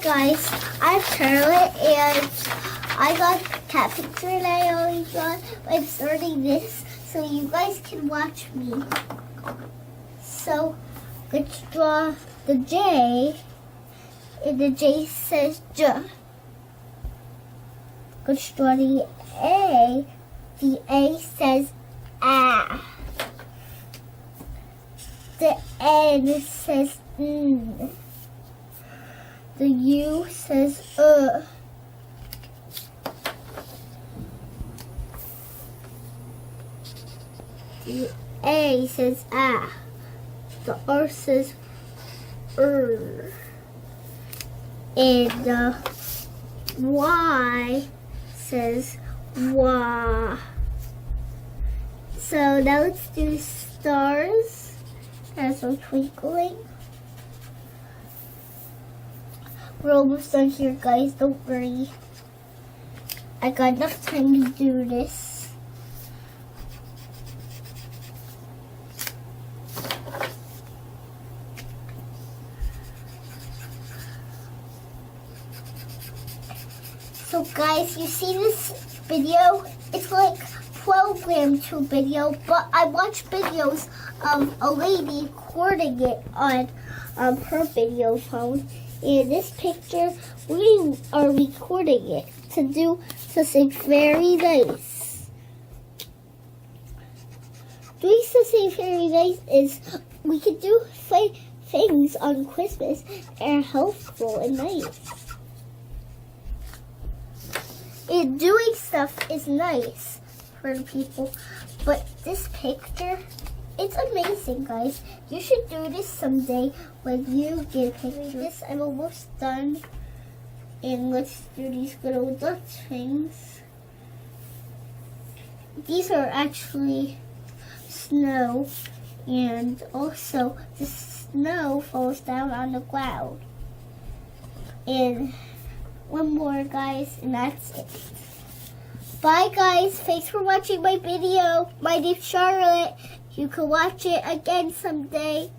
guys, I'm Charlotte and I got a cat picture and I always got I'm starting this so you guys can watch me. So let's draw the J and the J says J. Let's draw the A says A. The N says N. The U says The A says ah. The R says And the Y says wah. So now let's do stars as I'm twinkling. We're almost done here, guys. Don't worry. I got enough time to do this. So, guys, you see this video? It's like programmed to video, but I watch videos of a lady recording it on her video phone. In this picture, we are recording it to do something very nice. Doing something very nice is we can do things on Christmas that are helpful and nice. And doing stuff is nice for the people, but this picture, it's amazing, guys. You should do this someday when you get pictures. I'm almost done. And let's do these little dot things. These are actually snow. And also, the snow falls down on the ground. And one more, guys, and that's it. Bye, guys. Thanks for watching my video. My name's Charlotte. You can watch it again someday.